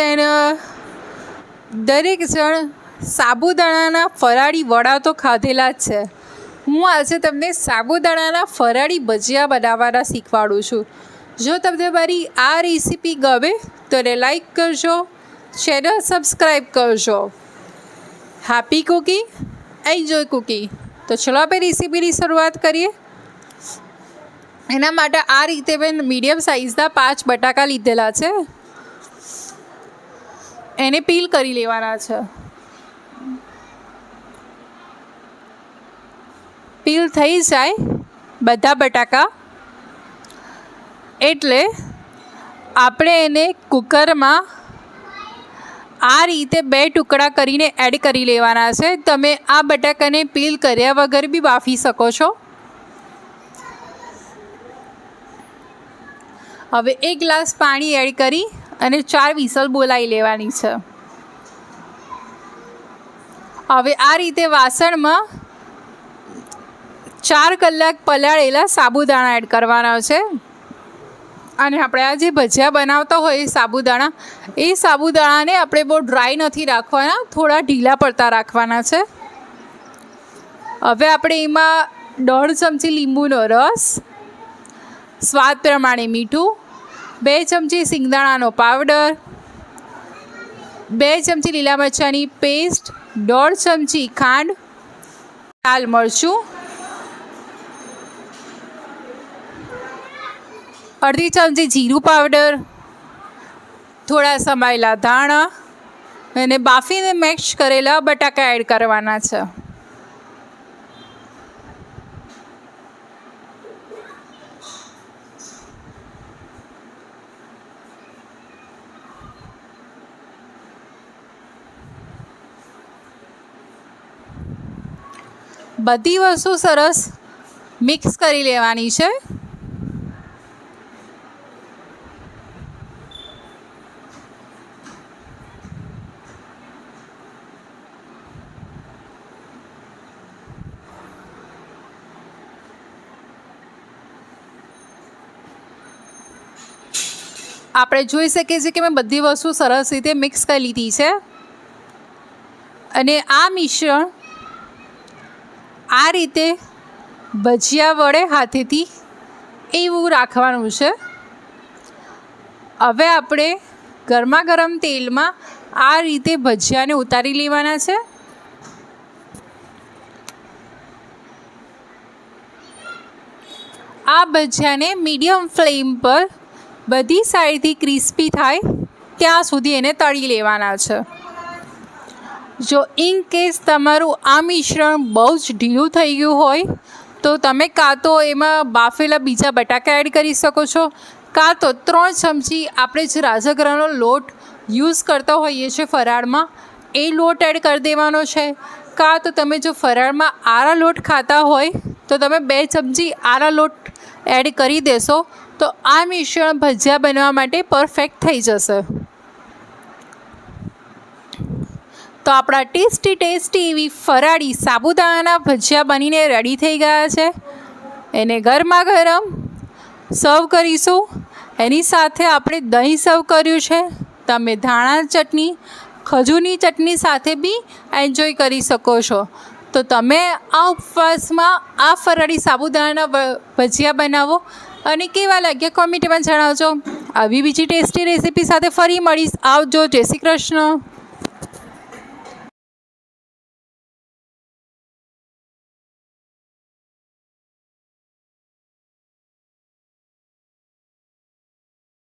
Channel. દરેક જણ સાબુદાણાના ફરાળી વડા તો ખાધેલા જ છે. હું આજે તમને સાબુદાણાના ફરાળી ભજીયા બનાવવાના શીખવાડું છું. જો તમને મારી આ રેસીપી ગમે તો એને લાઈક કરજો, ચેનલ સબસ્ક્રાઈબ કરજો. Happy cooking, enjoy cooking. તો ચલો આપણે રેસીપીની શરૂઆત કરીએ. એના માટે આ રીતે મેં મીડિયમ સાઇઝના 5 બટાકા લીધેલા છે. એને પીલ કરી લેવાના છે. પીલ થઈ જાય બધા બટાકા એટલે આપણે એને કુકરમાં આ રીતે 2 ટુકડા કરીને એડ કરી લેવાના છે. તમે આ બટાકાને પીલ કર્યા વગર બી બાફી શકો છો. હવે 1 ગ્લાસ પાણી એડ કરી અને 4 વિસલ બોલાવી લેવાની છે. હવે આ રીતે વાસણમાં 4 કલાક પલાળેલા સાબુદાણા એડ કરવાના છે. અને આપણે આ જે ભજીયા બનાવતા હોય એ સાબુદાણાને આપણે બહુ ડ્રાય નથી રાખવાના, થોડા ઢીલા પડતા રાખવાના છે. હવે આપણે એમાં 1.5 ચમચી લીંબુનો રસ, સ્વાદ પ્રમાણે મીઠું, 2 ચમચી સિંગદાણાનો પાવડર, 2 ચમચી લીલા મરચાંની પેસ્ટ, 1.5 ચમચી ખાંડ, લાલ મરચું, 1/2 ચમચી જીરું પાવડર, થોડા સમાયેલા ધાણા અને બાફીને મેશ કરેલા બટાકા એડ કરવાના છે. બધી વસ્તુ સરસ મિક્સ કરી લેવાની છે. આપણે જોઈ શકીએ છીએ કે મેં બધી વસ્તુ સરસ રીતે મિક્સ કરી લીધી છે. અને આ મિશ્રણ આ રીતે ભજીયા વડે હાથેથી એવું રાખવાનું છે. હવે આપણે ગરમા ગરમ તેલમાં આ રીતે ભજીયાને ઉતારી લેવાના છે. આ ભજીયાને મીડિયમ ફ્લેમ પર બધી સાઈડથી ક્રિસ્પી થાય ત્યાં સુધી એને તળી લેવાના છે. જો ઇન કેસ તમારું આ મિશ્રણ બહુ જ ઢીલું થઈ ગયું હોય તો તમે કાં તો એમાં બાફેલા બીજા બટાકા એડ કરી શકો છો, કાં તો 3 ચમચી આપણે જે રાજગરાનો લોટ યુઝ કરતા હોઈએ છીએ ફરાળમાં એ લોટ એડ કરી દેવાનો છે. કાં તો તમે જો ફરાળમાં આરા લોટ ખાતા હોય તો તમે 2 ચમચી આરા લોટ એડ કરી દેશો તો આ મિશ્રણ ભજીયા બનવા માટે પરફેક્ટ થઈ જશે. તો આપણા ટેસ્ટી એવી ફરાળી સાબુદાણાના ભજીયા બનીને રેડી થઈ ગયા છે. એને ગરમા ગરમ સર્વ કરીશું. એની સાથે આપણે દહીં સર્વ કર્યું છે. તમે ધાણા ચટણી, ખજૂરની ચટણી સાથે બી એન્જોય કરી શકો છો. તો તમે આ ઉપવાસમાં આ ફરાળી સાબુદાણાના ભજીયા બનાવો અને કેવા લાગ્યા કોમેન્ટમાં જણાવજો. આવી બીજી ટેસ્ટી રેસીપી સાથે ફરી મળીશ. આવજો. જય શ્રી કૃષ્ણ.